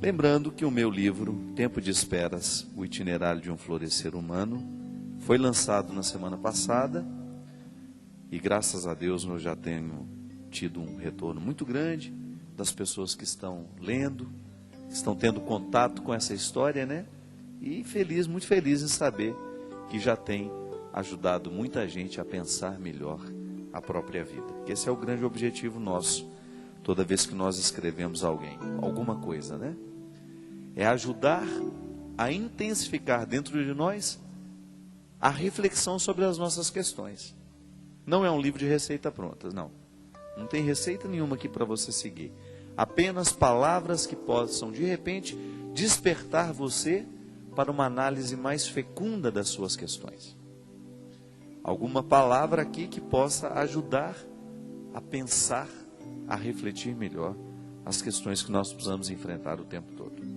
Lembrando que o meu livro, Tempo de Esperas, o itinerário de um florescer humano, foi lançado na semana passada e graças a Deus eu já tenho tido um retorno muito grande das pessoas que estão lendo, que estão tendo contato com essa história, né? E feliz, muito feliz em saber que já tem ajudado muita gente a pensar melhor a própria vida. Esse é o grande objetivo nosso, toda vez que nós escrevemos alguma coisa, né? É ajudar a intensificar dentro de nós a reflexão sobre as nossas questões. Não é um livro de receita prontas, não. Não tem receita nenhuma aqui para você seguir. Apenas palavras que possam, de repente, despertar você para uma análise mais fecunda das suas questões. Alguma palavra aqui que possa ajudar a pensar, a refletir melhor as questões que nós precisamos enfrentar o tempo todo.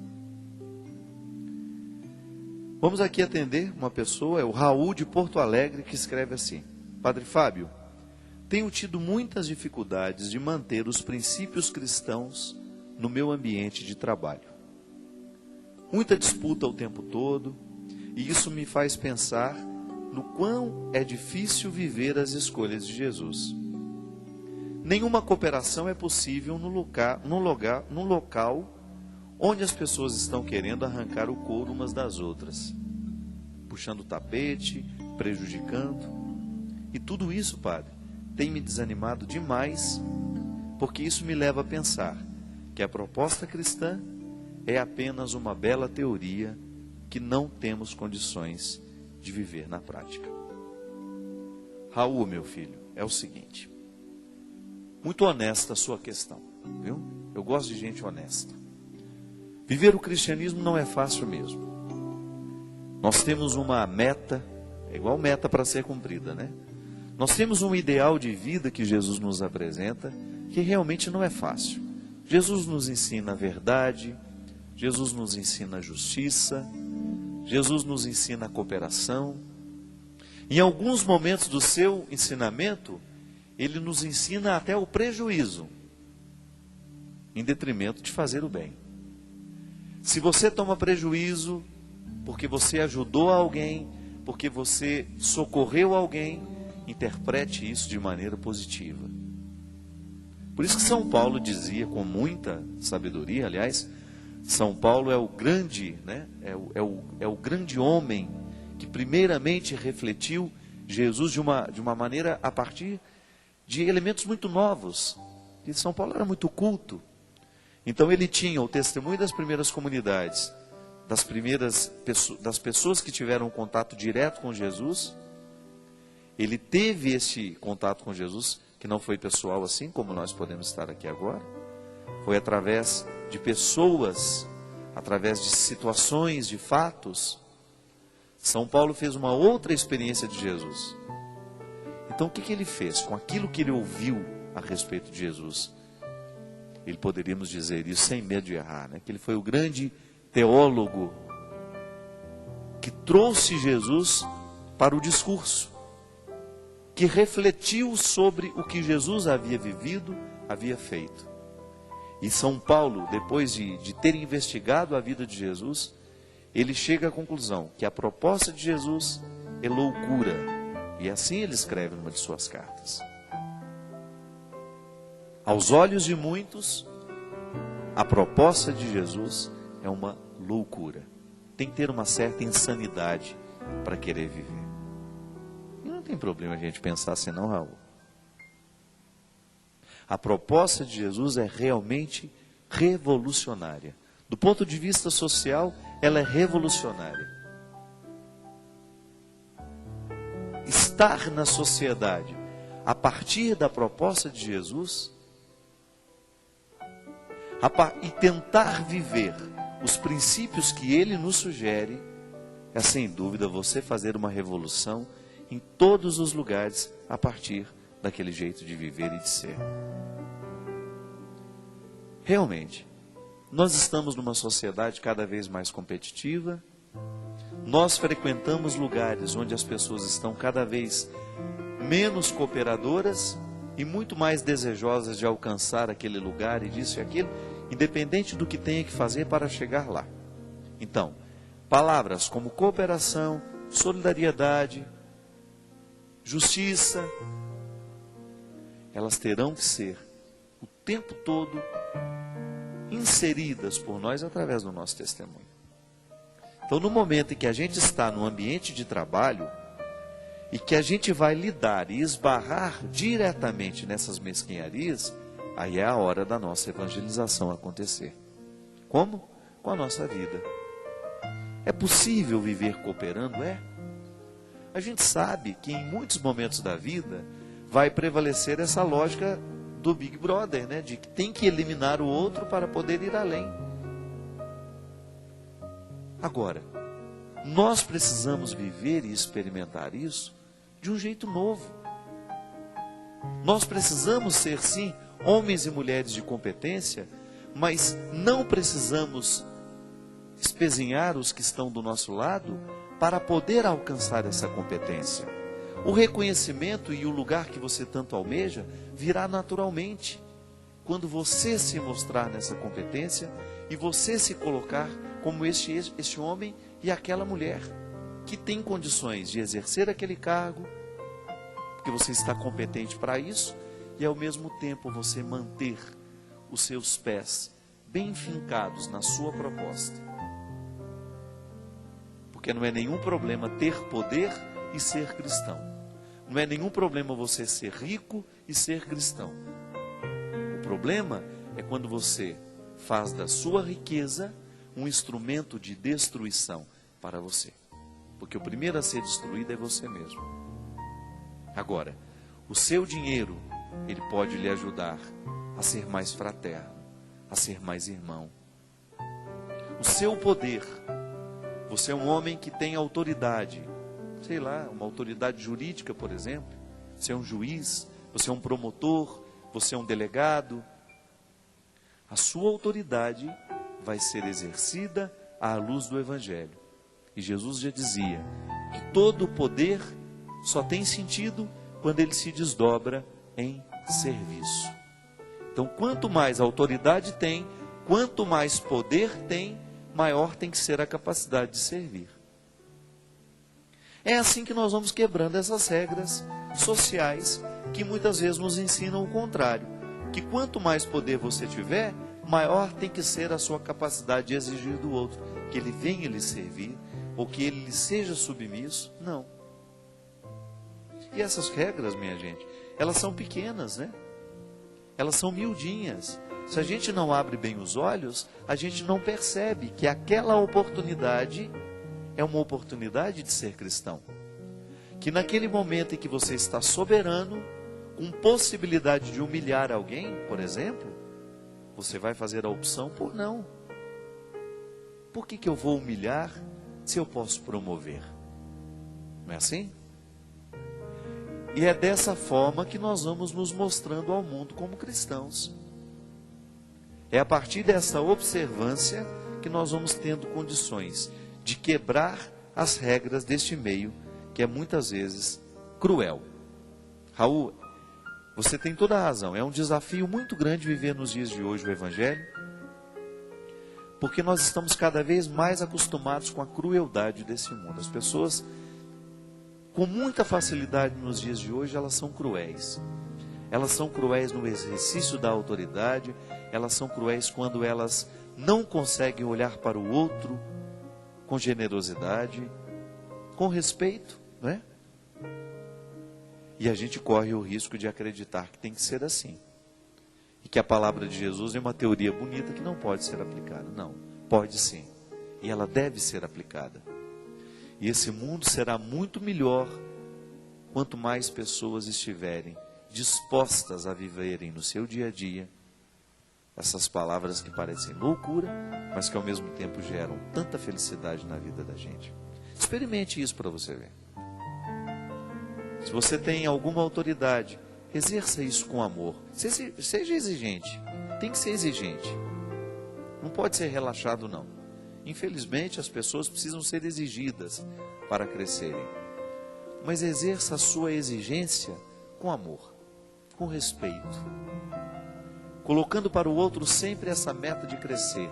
Vamos aqui atender uma pessoa, é o Raul de Porto Alegre, que escreve assim: Padre Fábio, tenho tido muitas dificuldades de manter os princípios cristãos no meu ambiente de trabalho. Muita disputa o tempo todo, e isso me faz pensar no quão é difícil viver as escolhas de Jesus. Nenhuma cooperação é possível no local onde as pessoas estão querendo arrancar o couro umas das outras, puxando o tapete, prejudicando. E tudo isso, Padre, tem me desanimado demais, porque isso me leva a pensar que a proposta cristã é apenas uma bela teoria que não temos condições de viver na prática. Raul, meu filho, é o seguinte, muito honesta a sua questão, viu? Eu gosto de gente honesta. Viver o cristianismo não é fácil mesmo. Nós temos uma meta, é igual meta para ser cumprida, né? Nós temos um ideal de vida que Jesus nos apresenta, que realmente não é fácil. Jesus nos ensina a verdade, Jesus nos ensina a justiça, Jesus nos ensina a cooperação. Em alguns momentos do seu ensinamento, ele nos ensina até o prejuízo, em detrimento de fazer o bem. Se você toma prejuízo porque você ajudou alguém, porque você socorreu alguém, interprete isso de maneira positiva. Por isso que São Paulo dizia com muita sabedoria, aliás, São Paulo é o grande, né? É o grande homem que primeiramente refletiu Jesus de uma maneira a partir de elementos muito novos. E São Paulo era muito culto. Então ele tinha o testemunho das primeiras comunidades, das pessoas que tiveram contato direto com Jesus. Ele teve esse contato com Jesus, que não foi pessoal assim como nós podemos estar aqui agora. Foi através de pessoas, através de situações, de fatos. São Paulo fez uma outra experiência de Jesus. Então o que ele fez com aquilo que ele ouviu a respeito de Jesus? Ele poderíamos dizer isso sem medo de errar, né? Que ele foi o grande teólogo que trouxe Jesus para o discurso, que refletiu sobre o que Jesus havia vivido, havia feito. E São Paulo, depois de ter investigado a vida de Jesus, ele chega à conclusão que a proposta de Jesus é loucura. E assim ele escreve numa de suas cartas. Aos olhos de muitos, a proposta de Jesus é uma loucura. Tem que ter uma certa insanidade para querer viver. E não tem problema a gente pensar assim não, Raul. A proposta de Jesus é realmente revolucionária. Do ponto de vista social, ela é revolucionária. Estar na sociedade a partir da proposta de Jesus e tentar viver os princípios que ele nos sugere, é sem dúvida você fazer uma revolução em todos os lugares a partir daquele jeito de viver e de ser. Realmente, nós estamos numa sociedade cada vez mais competitiva, nós frequentamos lugares onde as pessoas estão cada vez menos cooperadoras e muito mais desejosas de alcançar aquele lugar e disso e aquilo, independente do que tenha que fazer para chegar lá. Então, palavras como cooperação, solidariedade, justiça, elas terão que ser o tempo todo inseridas por nós através do nosso testemunho. Então, no momento em que a gente está no ambiente de trabalho e que a gente vai lidar e esbarrar diretamente nessas mesquinharias, aí é a hora da nossa evangelização acontecer. Como? Com a nossa vida. É possível viver cooperando? É. A gente sabe que em muitos momentos da vida vai prevalecer essa lógica do Big Brother, né? De que tem que eliminar o outro para poder ir além. Agora, nós precisamos viver e experimentar isso de um jeito novo. Nós precisamos ser, sim, homens e mulheres de competência, mas não precisamos espezinhar os que estão do nosso lado para poder alcançar essa competência. O reconhecimento e o lugar que você tanto almeja virá naturalmente quando você se mostrar nessa competência e você se colocar como este homem e aquela mulher que tem condições de exercer aquele cargo, porque você está competente para isso, e ao mesmo tempo você manter os seus pés bem fincados na sua proposta. Porque não é nenhum problema ter poder e ser cristão. Não é nenhum problema você ser rico e ser cristão. O problema é quando você faz da sua riqueza um instrumento de destruição para você. Porque o primeiro a ser destruído é você mesmo. Agora, o seu dinheiro, ele pode lhe ajudar a ser mais fraterno, a ser mais irmão. O seu poder, você é um homem que tem autoridade, sei lá, uma autoridade jurídica, por exemplo. Você é um juiz, você é um promotor, você é um delegado. A sua autoridade vai ser exercida à luz do Evangelho. E Jesus já dizia que todo o poder só tem sentido quando ele se desdobra em serviço. Então, quanto mais autoridade tem, quanto mais poder tem, maior tem que ser a capacidade de servir. É assim que nós vamos quebrando essas regras sociais que muitas vezes nos ensinam o contrário. Que quanto mais poder você tiver, maior tem que ser a sua capacidade de exigir do outro. Que ele venha lhe servir, ou que ele lhe seja submisso. Não. E essas regras, minha gente, elas são pequenas, né? Elas são miudinhas. Se a gente não abre bem os olhos, a gente não percebe que aquela oportunidade é uma oportunidade de ser cristão. Que naquele momento em que você está soberano, com possibilidade de humilhar alguém, por exemplo, você vai fazer a opção por não. Por que eu vou humilhar se eu posso promover? Não é assim? E é dessa forma que nós vamos nos mostrando ao mundo como cristãos. É a partir dessa observância que nós vamos tendo condições de quebrar as regras deste meio, que é muitas vezes cruel. Raul, você tem toda a razão. É um desafio muito grande viver nos dias de hoje o Evangelho, porque nós estamos cada vez mais acostumados com a crueldade desse mundo. As pessoas, com muita facilidade nos dias de hoje, elas são cruéis. Elas são cruéis no exercício da autoridade, elas são cruéis quando elas não conseguem olhar para o outro com generosidade, com respeito, não é? E a gente corre o risco de acreditar que tem que ser assim. E que a palavra de Jesus é uma teoria bonita que não pode ser aplicada. Não, pode sim. E ela deve ser aplicada. E esse mundo será muito melhor quanto mais pessoas estiverem dispostas a viverem no seu dia a dia essas palavras que parecem loucura, mas que ao mesmo tempo geram tanta felicidade na vida da gente. Experimente isso para você ver. Se você tem alguma autoridade, exerça isso com amor. Seja exigente. Tem que ser exigente. Não pode ser relaxado, não. Infelizmente, as pessoas precisam ser exigidas para crescerem. Mas exerça a sua exigência com amor, com respeito. colocando para o outro sempre essa meta de crescer,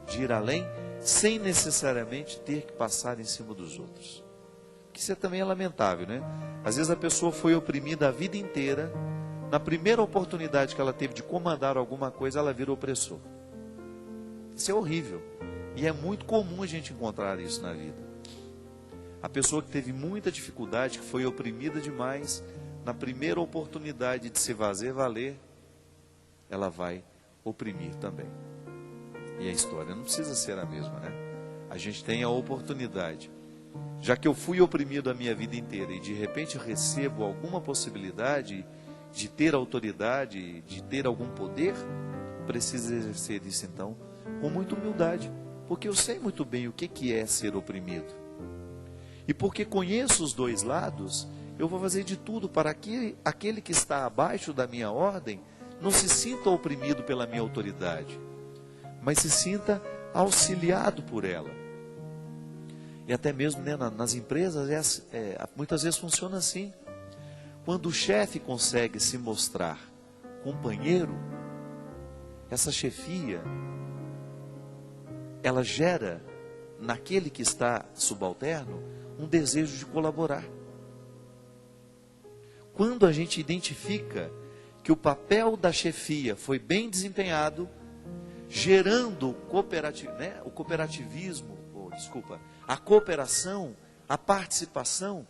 de ir além, sem necessariamente ter que passar em cima dos outros. Isso também é lamentável, né? Às vezes a pessoa foi oprimida a vida inteira, na primeira oportunidade que ela teve de comandar alguma coisa, ela vira opressor. Isso é horrível. E é muito comum a gente encontrar isso na vida. A pessoa que teve muita dificuldade, que foi oprimida demais, na primeira oportunidade de se fazer valer, ela vai oprimir também. E a história não precisa ser a mesma, né? A gente tem a oportunidade. Já que eu fui oprimido a minha vida inteira e de repente recebo alguma possibilidade de ter autoridade, de ter algum poder, preciso exercer isso então com muita humildade, porque eu sei muito bem o que é ser oprimido. E porque conheço os dois lados, eu vou fazer de tudo para que aquele que está abaixo da minha ordem não se sinta oprimido pela minha autoridade, mas se sinta auxiliado por ela. E até mesmo, né, nas empresas, muitas vezes funciona assim. Quando o chefe consegue se mostrar companheiro, essa chefia, ela gera naquele que está subalterno um desejo de colaborar. Quando a gente identifica que o papel da chefia foi bem desempenhado, gerando o cooperativismo, a cooperação, a participação,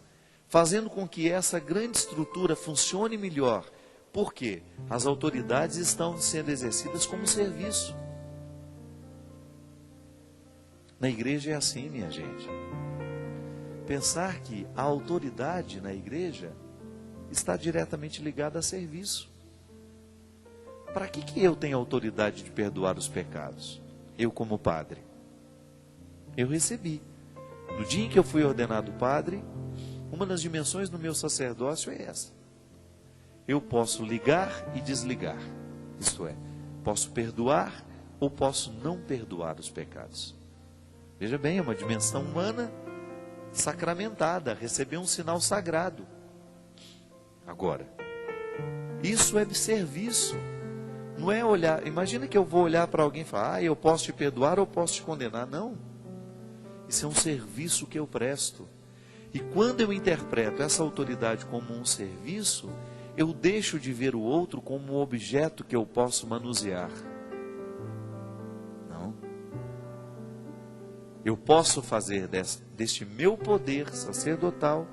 fazendo com que essa grande estrutura funcione melhor. Por quê? As autoridades estão sendo exercidas como serviço. Na igreja é assim, minha gente. Pensar que a autoridade na igreja está diretamente ligada a serviço. Para que eu tenho autoridade de perdoar os pecados? Eu como padre. Eu recebi. No dia em que eu fui ordenado padre, uma das dimensões do meu sacerdócio é essa. Eu posso ligar e desligar. Isto é, posso perdoar ou posso não perdoar os pecados. Veja bem, é uma dimensão humana sacramentada, receber um sinal sagrado. Agora, isso é serviço. Não é olhar, imagina que eu vou olhar para alguém e falar, eu posso te perdoar ou posso te condenar. Não. Isso é um serviço que eu presto. E quando eu interpreto essa autoridade como um serviço, eu deixo de ver o outro como um objeto que eu posso manusear. Não. Eu posso fazer deste meu poder sacerdotal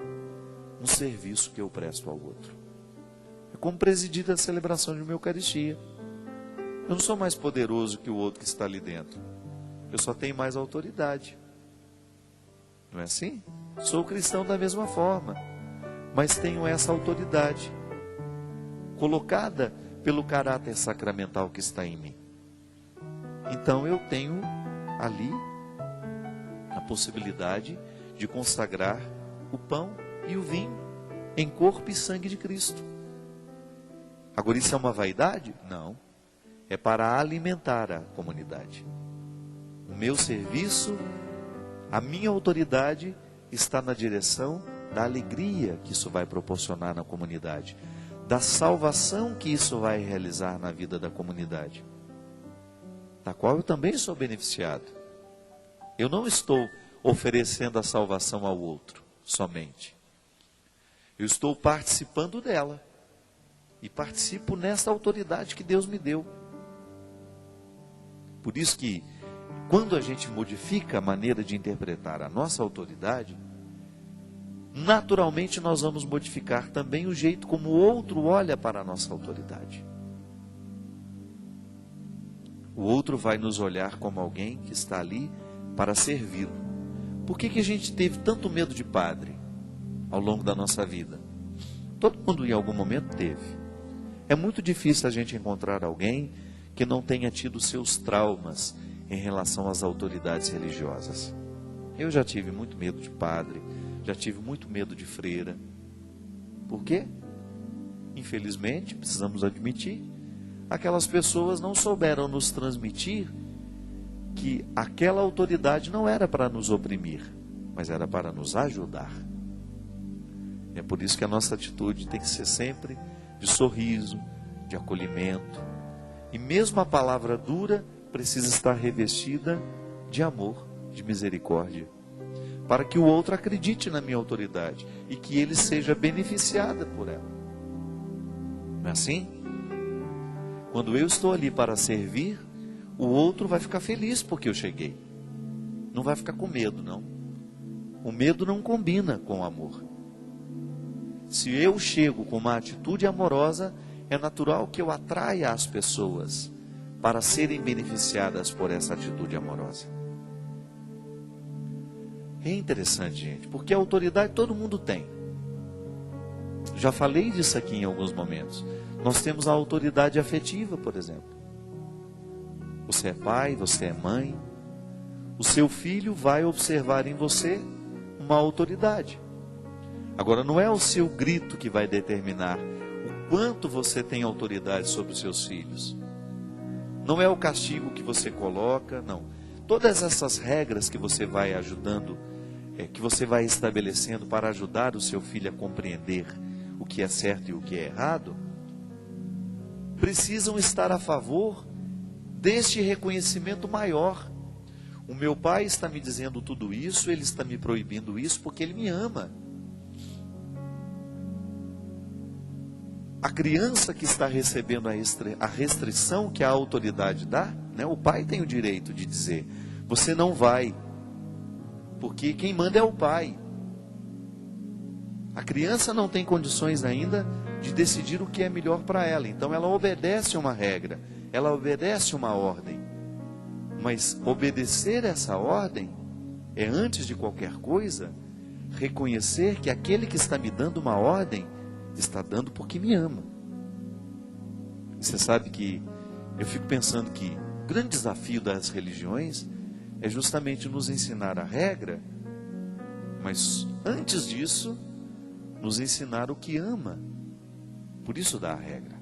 um serviço que eu presto ao outro. É como presidir a celebração de uma Eucaristia. Eu não sou mais poderoso que o outro que está ali dentro. Eu só tenho mais autoridade. Não é assim? Sou cristão da mesma forma, mas tenho essa autoridade colocada pelo caráter sacramental que está em mim. Então eu tenho ali a possibilidade de consagrar o pão e o vinho em corpo e sangue de Cristo. Agora, isso é uma vaidade? Não. É para alimentar a comunidade. O meu serviço, a minha autoridade está na direção da alegria que isso vai proporcionar na comunidade, da salvação que isso vai realizar na vida da comunidade, da qual eu também sou beneficiado. Eu não estou oferecendo a salvação ao outro somente. Eu estou participando dela. E participo nessa autoridade que Deus me deu. Por isso que, quando a gente modifica a maneira de interpretar a nossa autoridade, naturalmente nós vamos modificar também o jeito como o outro olha para a nossa autoridade. O outro vai nos olhar como alguém que está ali para servi-lo. Por que a gente teve tanto medo de padre ao longo da nossa vida? Todo mundo em algum momento teve. É muito difícil a gente encontrar alguém que não tenha tido seus traumas em relação às autoridades religiosas. Eu já tive muito medo de padre, já tive muito medo de freira. Por quê? Infelizmente, precisamos admitir, aquelas pessoas não souberam nos transmitir que aquela autoridade não era para nos oprimir, mas era para nos ajudar. É por isso que a nossa atitude tem que ser sempre de sorriso, de acolhimento, E mesmo a palavra dura precisa estar revestida de amor, de misericórdia, para que o outro acredite na minha autoridade e que ele seja beneficiado por ela. Não é assim? Quando eu estou ali para servir, o outro vai ficar feliz porque eu cheguei. Não vai ficar com medo, não. O medo não combina com o amor. Se eu chego com uma atitude amorosa, é natural que eu atraia as pessoas para serem beneficiadas por essa atitude amorosa. É interessante, gente, porque a autoridade todo mundo tem. Já falei disso aqui em alguns momentos. Nós temos a autoridade afetiva, por exemplo. Você é pai, você é mãe. O seu filho vai observar em você uma autoridade. Agora, não é o seu grito que vai determinar o quanto você tem autoridade sobre os seus filhos. Não é o castigo que você coloca, não. Todas essas regras que você vai ajudando, que você vai estabelecendo para ajudar o seu filho a compreender o que é certo e o que é errado, precisam estar a favor deste reconhecimento maior. O meu pai está me dizendo tudo isso, ele está me proibindo isso porque ele me ama. A criança que está recebendo a restrição que a autoridade dá, né, o pai tem o direito de dizer: você não vai, porque quem manda é o pai. A criança não tem condições ainda de decidir o que é melhor para ela, então ela obedece uma regra, ela obedece uma ordem. Mas obedecer essa ordem é, antes de qualquer coisa, reconhecer que aquele que está me dando uma ordem está dando porque me ama. E você sabe que eu fico pensando que o grande desafio das religiões é justamente nos ensinar a regra, mas antes disso, nos ensinar o que ama. Por isso dá a regra.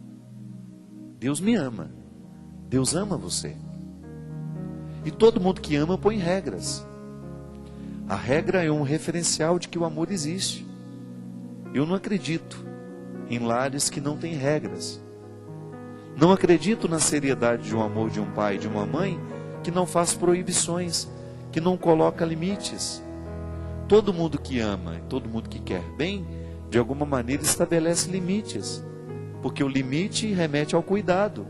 Deus me ama. Deus ama você. E todo mundo que ama põe regras. A regra é um referencial de que o amor existe. Eu não acredito em lares que não têm regras. Não acredito na seriedade de um amor de um pai e de uma mãe que não faz proibições, que não coloca limites. Todo mundo que ama, todo mundo que quer bem, de alguma maneira estabelece limites, porque o limite remete ao cuidado.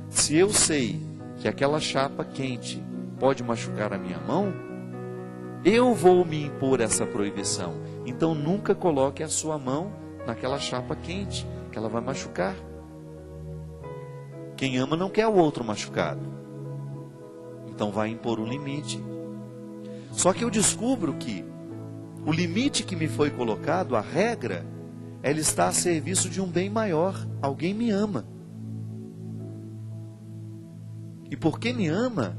Se eu sei que aquela chapa quente pode machucar a minha mão, eu vou me impor essa proibição. Então nunca coloque a sua mão naquela chapa quente, que ela vai machucar. Quem ama não quer o outro machucado, então vai impor um limite. Só que eu descubro que o limite que me foi colocado, a regra, ela está a serviço de um bem maior. Alguém me ama. E porque me ama,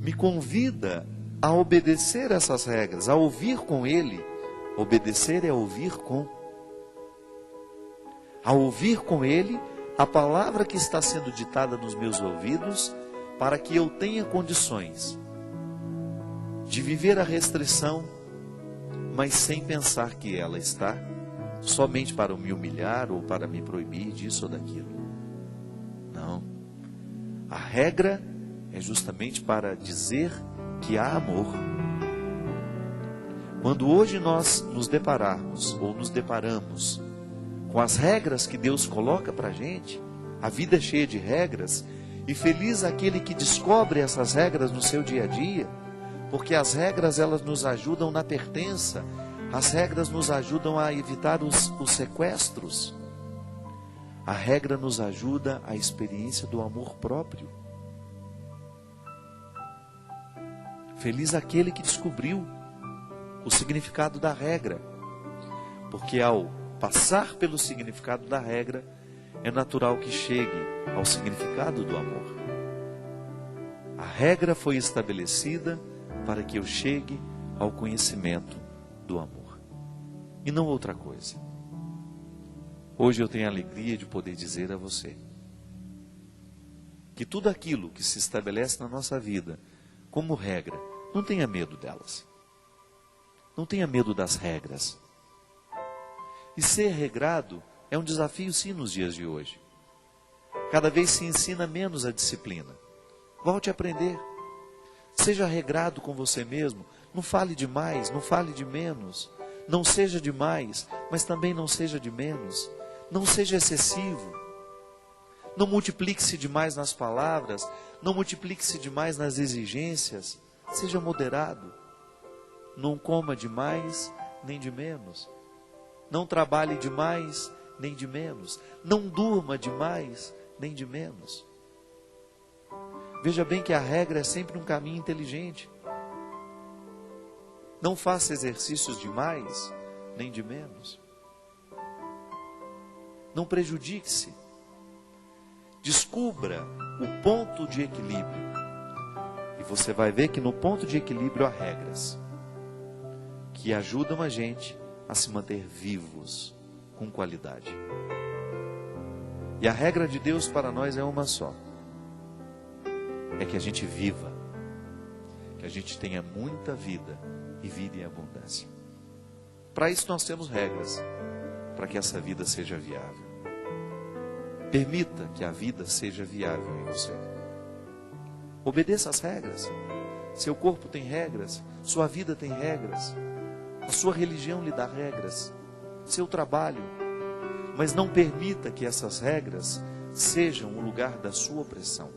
me convida a obedecer essas regras, a ouvir com ele. Obedecer é ouvir com. A ouvir com ele a palavra que está sendo ditada nos meus ouvidos, para que eu tenha condições de viver a restrição, mas sem pensar que ela está somente para me humilhar ou para me proibir disso ou daquilo. Não. A regra é justamente para dizer que há amor. Quando hoje nós nos depararmos ou nos deparamos com as regras que Deus coloca para a gente, a vida é cheia de regras, e feliz aquele que descobre essas regras no seu dia a dia, porque as regras elas nos ajudam na pertença, as regras nos ajudam a evitar os sequestros, a regra nos ajuda à experiência do amor próprio. Feliz aquele que descobriu o significado da regra, porque ao passar pelo significado da regra, é natural que chegue ao significado do amor. A regra foi estabelecida para que eu chegue ao conhecimento do amor, e não outra coisa. Hoje eu tenho a alegria de poder dizer a você que tudo aquilo que se estabelece na nossa vida como regra, não tenha medo delas. Não tenha medo das regras. E ser regrado é um desafio sim nos dias de hoje. Cada vez se ensina menos a disciplina. Volte a aprender. Seja regrado com você mesmo. Não fale demais, não fale de menos. Não seja demais, mas também não seja de menos. Não seja excessivo. Não multiplique-se demais nas palavras. Não multiplique-se demais nas exigências. Seja moderado. Não coma demais, nem de menos. Não trabalhe demais, nem de menos. Não durma demais, nem de menos. Veja bem que a regra é sempre um caminho inteligente. Não faça exercícios de mais, nem de menos. Não prejudique-se. Descubra o ponto de equilíbrio. E você vai ver que no ponto de equilíbrio há regras que ajudam a gente a se manter vivos com qualidade. E a regra de Deus para nós é uma só. É que a gente viva. Que a gente tenha muita vida e vida em abundância. Para isso nós temos regras. Para que essa vida seja viável. Permita que a vida seja viável em você. Obedeça às regras. Seu corpo tem regras. Sua vida tem regras. A sua religião lhe dá regras. Seu trabalho. Mas não permita que essas regras sejam o lugar da sua opressão.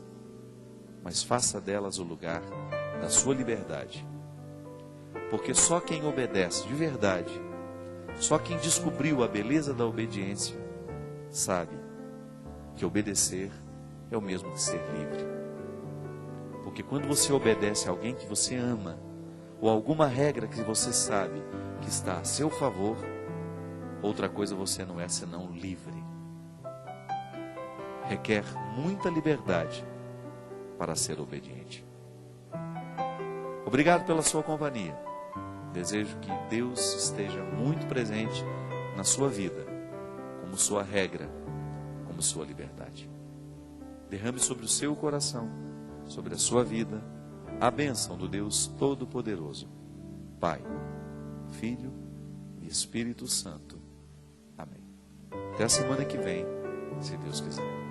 Mas faça delas o lugar da sua liberdade. Porque só quem obedece de verdade, só quem descobriu a beleza da obediência, sabe que obedecer é o mesmo que ser livre. Porque quando você obedece a alguém que você ama, ou alguma regra que você sabe que está a seu favor, outra coisa você não é senão livre. Requer muita liberdade para ser obediente. Obrigado pela sua companhia. Desejo que Deus esteja muito presente na sua vida, como sua regra, como sua liberdade. Derrame sobre o seu coração, sobre a sua vida, a bênção do Deus Todo-Poderoso, Pai, Filho e Espírito Santo. Amém. Até a semana que vem, se Deus quiser.